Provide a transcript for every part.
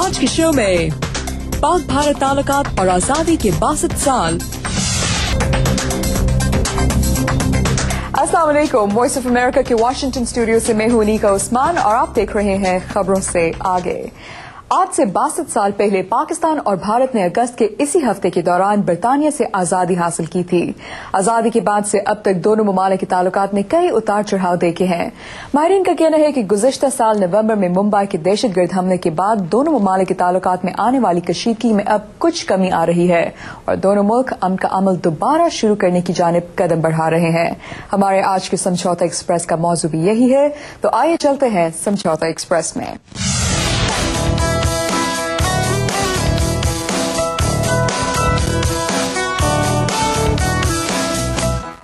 आज के शो में पाक भारत ताल्लुकात और आजादी के 62 साल। अस्सलाम वालेकुम, वॉइस ऑफ अमेरिका के वाशिंगटन स्टूडियो से मैं हूं नीका उस्मान और आप देख रहे हैं खबरों से आगे। आज से 62 साल पहले पाकिस्तान और भारत ने अगस्त के इसी हफ्ते के दौरान बरतानिया से आजादी हासिल की थी। आजादी के बाद से अब तक दोनों ममालिक के ताल्लुकात में कई उतार चढ़ाव देखे हैं। माहिरीन का कहना है कि गुज़िश्ता साल नवंबर में मुंबई के दहशतगर्द हमले के बाद दोनों ममालिक के ताल्लुकात में आने वाली कशीदगी में अब कुछ कमी आ रही है और दोनों मुल्क अमन का अमल दोबारा शुरू करने की जानिब कदम बढ़ा रहे हैं। हमारे आज के समझौता एक्सप्रेस का मौजू भी यही है, तो आइए चलते हैं समझौता एक्सप्रेस में।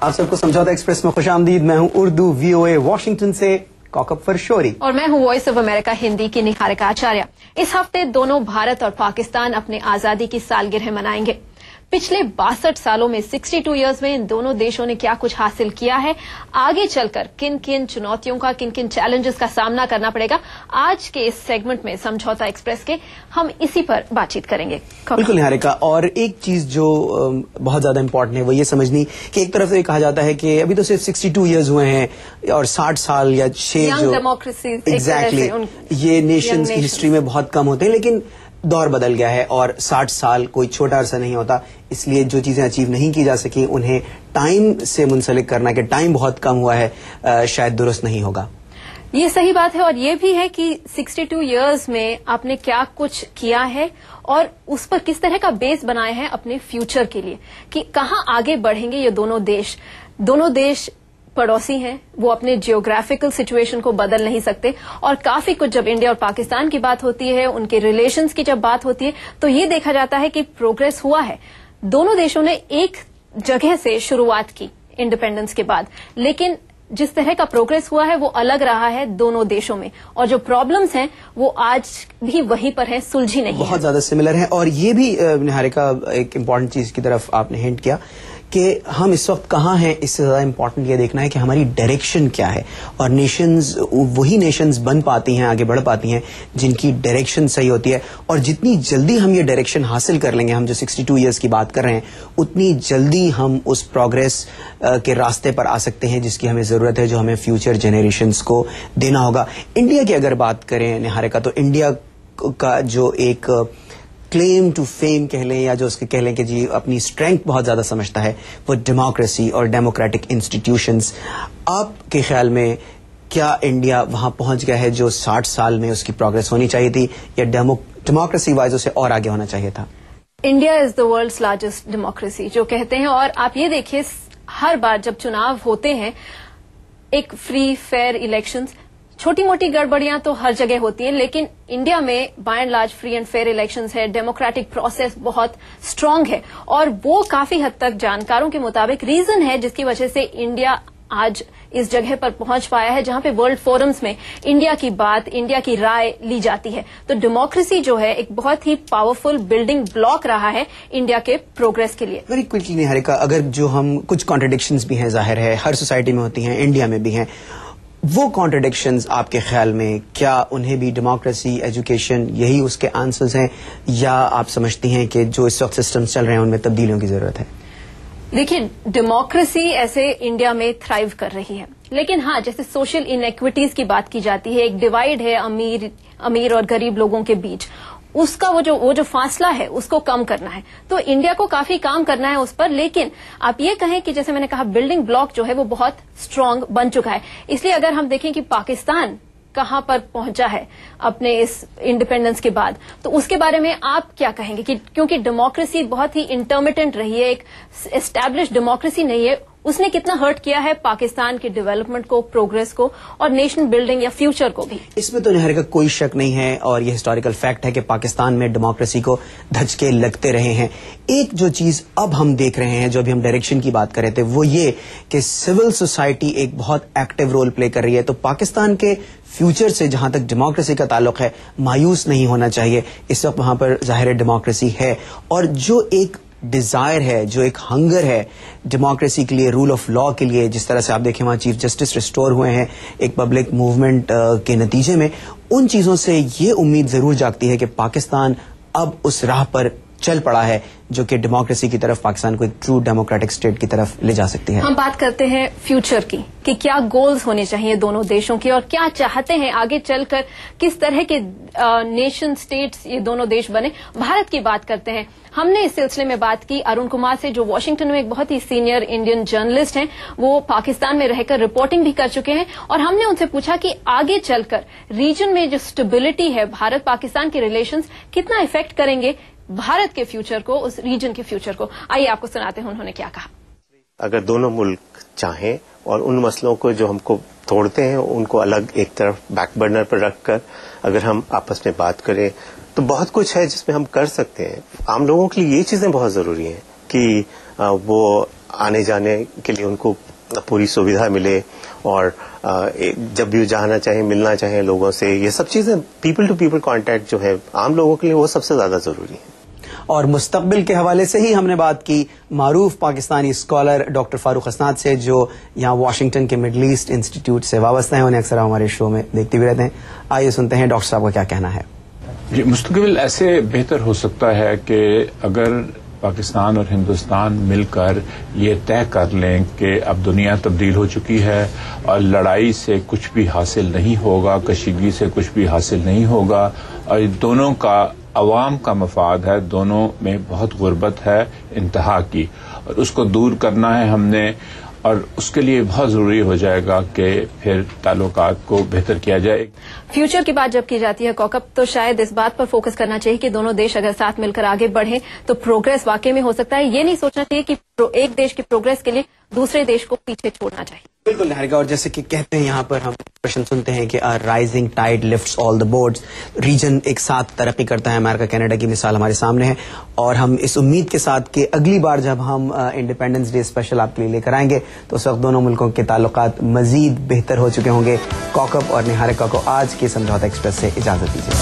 आप सबको समझौता एक्सप्रेस में खुशामदीद। मैं हूं उर्दू VOA वाशिंगटन से कौकब फरशोरी और मैं हूं वॉइस ऑफ अमेरिका हिंदी की निहारिका आचार्य। इस हफ्ते दोनों भारत और पाकिस्तान अपने आजादी की सालगिरह मनाएंगे। पिछले 62 सालों में 62 इयर्स में इन दोनों देशों ने क्या कुछ हासिल किया है, आगे चलकर किन किन चुनौतियों का, किन किन चैलेंजेस का सामना करना पड़ेगा, आज के इस सेगमेंट में समझौता एक्सप्रेस के हम इसी पर बातचीत करेंगे। बिल्कुल निहारिका, और एक चीज जो बहुत ज्यादा इंपॉर्टेंट है वो ये समझनी कि एक तरफ से कहा जाता है कि अभी तो सिर्फ 62 इयर्स हुए हैं और 60 साल या 6 जो डेमोक्रेसी एग्जैक्टली ये नेशंस की हिस्ट्री में बहुत कम होते हैं, लेकिन दौर बदल गया है और 60 साल कोई छोटा अरसा नहीं होता। इसलिए जो चीजें अचीव नहीं की जा सकी उन्हें टाइम से मुंसलिक करना कि टाइम बहुत कम हुआ है शायद दुरुस्त नहीं होगा। ये सही बात है और ये भी है कि 62 इयर्स में आपने क्या कुछ किया है और उस पर किस तरह का बेस बनाया है अपने फ्यूचर के लिए कि कहाँ आगे बढ़ेंगे ये दोनों देश पड़ोसी हैं, वो अपने जियोग्राफिकल सिचुएशन को बदल नहीं सकते और काफी कुछ जब इंडिया और पाकिस्तान की बात होती है, उनके रिलेशंस की जब बात होती है तो ये देखा जाता है कि प्रोग्रेस हुआ है। दोनों देशों ने एक जगह से शुरुआत की इंडिपेंडेंस के बाद, लेकिन जिस तरह का प्रोग्रेस हुआ है वो अलग रहा है दोनों देशों में और जो प्रॉब्लम्स हैं वो आज भी वहीं पर हैं, सुलझी नहीं, बहुत ज्यादा सिमिलर हैं। और ये भी निहारिका एक इम्पॉर्टेंट चीज की तरफ आपने हिंट किया कि हम इस वक्त कहाँ हैं, इससे ज्यादा इम्पोर्टेंट ये देखना है कि हमारी डायरेक्शन क्या है। और नेशंस वही नेशंस बन पाती हैं, आगे बढ़ पाती हैं जिनकी डायरेक्शन सही होती है। और जितनी जल्दी हम ये डायरेक्शन हासिल कर लेंगे, हम जो 62 इयर्स की बात कर रहे हैं, उतनी जल्दी हम उस प्रोग्रेस के रास्ते पर आ सकते हैं जिसकी हमें जरूरत है, जो हमें फ्यूचर जनरेशंस को देना होगा। इंडिया की अगर बात करें निहारिका, तो इंडिया का जो एक क्लेम टू फेम कह लें या जो उसके कह लें कि जी अपनी स्ट्रेंथ बहुत ज्यादा समझता है, वो डेमोक्रेसी और डेमोक्रेटिक इंस्टीट्यूशंस। आपके ख्याल में क्या इंडिया वहां पहुंच गया है जो 60 साल में उसकी प्रोग्रेस होनी चाहिए थी, या डेमोक्रेसी वाइज उसे और आगे होना चाहिए था? India is the world's largest democracy जो कहते हैं, और आप ये देखिए हर बार जब चुनाव होते हैं, एक फ्री फेयर इलेक्शंस, छोटी मोटी गड़बड़ियां तो हर जगह होती हैं, लेकिन इंडिया में by and large free and fair elections है, डेमोक्रेटिक प्रोसेस बहुत स्ट्रांग है और वो काफी हद तक जानकारों के मुताबिक रीजन है जिसकी वजह से इंडिया आज इस जगह पर पहुंच पाया है जहां पे वर्ल्ड फोरम्स में इंडिया की बात, इंडिया की राय ली जाती है। तो डेमोक्रेसी जो है एक बहुत ही पावरफुल बिल्डिंग ब्लॉक रहा है इंडिया के प्रोग्रेस के लिए। वेरी क्विकली निहारिका, अगर जो हम कुछ कॉन्ट्रडिक्शंस भी हैं, जाहिर है हर सोसाइटी में होती हैं, इंडिया में भी हैं, वो कॉन्ट्रडिक्शंस आपके ख्याल में क्या उन्हें भी डेमोक्रेसी, एजुकेशन यही उसके आंसर्स हैं, या आप समझती हैं कि जो इस वक्त सिस्टम्स चल रहे हैं उनमें तब्दीलियों की जरूरत है? देखिए, डेमोक्रेसी ऐसे इंडिया में थ्राइव कर रही है, लेकिन हाँ, जैसे सोशल इनइक्विटीज की बात की जाती है, एक डिवाइड है अमीर और गरीब लोगों के बीच, उसका वो जो फासला है उसको कम करना है। तो इंडिया को काफी काम करना है उस पर, लेकिन आप ये कहें कि जैसे मैंने कहा बिल्डिंग ब्लॉक जो है वो बहुत स्ट्रांग बन चुका है। इसलिए अगर हम देखें कि पाकिस्तान कहां पर पहुंचा है अपने इस इंडिपेंडेंस के बाद, तो उसके बारे में आप क्या कहेंगे कि क्योंकि डेमोक्रेसी बहुत ही इंटरमिटेंट रही है, एक एस्टैब्लिश डेमोक्रेसी नहीं है, उसने कितना हर्ट किया है पाकिस्तान के डेवलपमेंट को, प्रोग्रेस को और नेशन बिल्डिंग या फ्यूचर को भी? इसमें तो निहारिका कोई शक नहीं है और ये हिस्टोरिकल फैक्ट है कि पाकिस्तान में डेमोक्रेसी को धचके लगते रहे हैं। एक जो चीज अब हम देख रहे हैं, जो अभी हम डायरेक्शन की बात कर रहे थे, वो ये कि सिविल सोसाइटी एक बहुत एक्टिव रोल प्ले कर रही है। तो पाकिस्तान के फ्यूचर से जहां तक डेमोक्रेसी का ताल्लुक है, मायूस नहीं होना चाहिए। इस वक्त वहां पर जाहिर डेमोक्रेसी है और जो एक ڈیزائر ہے, جو ایک ہنگر ہے ڈیموکریسی کے لیے, رول آف لا کے لیے, جس طرح سے آپ دیکھیں وہاں چیف جسٹس ریسٹور ہوئے ہیں ایک پبلک موومنٹ کے نتیجے میں, ان چیزوں سے یہ امید ضرور جاگتی ہے کہ پاکستان اب اس راہ پر چل پڑا ہے جو کہ ڈیموکریسی کی طرف پاکستان کو ایک ٹرو ڈیموکریٹک اسٹیٹ کی طرف لے جا سکتی ہے. ہم بات کرتے ہیں فیوچر کی کہ کیا گولز ہونے چاہیے دونوں دیشوں کے اور کیا چاہتے ہیں آگے چل کر کس طرح کے نیشن اسٹیٹس یہ دونوں دیش بنے. بھارت کی بات کرتے ہیں. ہم نے اس سلسلے میں بات کی ارون کمار سے, جو واشنگٹن میں ایک بہت ہی سینئر انڈین جرنلسٹ ہیں. وہ پاکستان میں رہ کر رپورٹنگ بھی کر چکے ہیں اور ہم نے ان سے پوچھا کہ آگے چل کر ریجن میں جو اسٹیبلٹی ہے, بھارت پاکستان کے ریلیشنز کتنا افیکٹ کریں گے بھارت کے فیوچر کو, اس ریجن کے فیوچر کو. آئیے آپ کو سناتے ہیں انہوں نے کیا کہا. اگر دونوں ملک چاہیں اور ان مسئلوں کو جو ہم کو توڑتے ہیں ان کو الگ ایک طرف بیک برنر پر رکھ کر اگر ہم آپس میں بات کریں تو بہت کچھ ہے جس میں ہم کر سکتے ہیں. عام لوگوں کے لیے یہ چیزیں بہت ضروری ہیں کہ وہ آنے جانے کے لیے ان کو پوری سویدھا ملے اور جب بھی جانا چاہیں ملنا چاہیں لوگوں سے. یہ سب چیزیں پیپل ٹو پیپل کانٹیکٹ جو ہے عام لوگوں کے لیے وہ سب سے زیادہ ضروری ہے. اور مستقبل کے حوالے سے ہی ہم نے بات کی معروف پاکستانی اسکالر ڈاکٹر فاروق حسنات سے, جو یہاں واشنگٹن کے مڈل ایسٹ انسٹیٹیوٹ سے وابستہ ہیں. انہیں اکثر ہمارے شو میں دیکھتے بھی رہتے ہیں. آئیے سنتے ہیں ڈاکٹر صاحب کا کیا کہنا ہے. جی, مستقبل ایسے بہتر ہو سکتا ہے کہ اگر پاکستان اور ہندوستان مل کر یہ طے کر لیں کہ اب دنیا تبدیل ہو چکی ہے اور لڑائی سے کچھ بھی حاصل نہیں ہوگا, کشیدگی سے کچھ بھی حاصل نہیں ہوگا, اور دونوں کا عوام کا مفاد ہے, دونوں میں بہت غربت ہے انتہا کی, اور اس کو دور کرنا ہے ہم نے, اور اس کے لیے بہت ضروری ہو جائے گا کہ پھر تعلقات کو بہتر کیا جائے. فیوچر کی بات جب کی جاتی ہے کوکب, تو شاید اس بات پر فوکس کرنا چاہیے کہ دونوں دیش اگر ساتھ مل کر آگے بڑھیں تو پروگرس واقعی میں ہو سکتا ہے. یہ نہیں سوچنا چاہیے کہ ایک دیش کی پروگرس کے لیے دوسرے دیش کو پیچھے چھوڑنا چاہیے. بالکل نہارگا, اور جیسے کہ کہتے ہیں یہاں پر ہم ایکسپریشن سنتے ہیں کہ رائزنگ ٹائڈ لفٹس آل دا بورڈز. ریجن ایک ساتھ ترقی کرتا ہے. امریکہ کینیڈا کی مثال ہمارے سامنے ہے, اور ہم اس امید کے ساتھ کہ اگلی بار جب ہم انڈیپینڈنس ڈے اسپیشل آپ کے لیے لے کر آئیں گے تو اس وقت دونوں ملکوں کے تعلقات مزید بہتر ہو چکے ہوں گے. کوکب اور نہارگا کو آج کے سمجھوتا ایکسپریس سے اجازت دیجیے.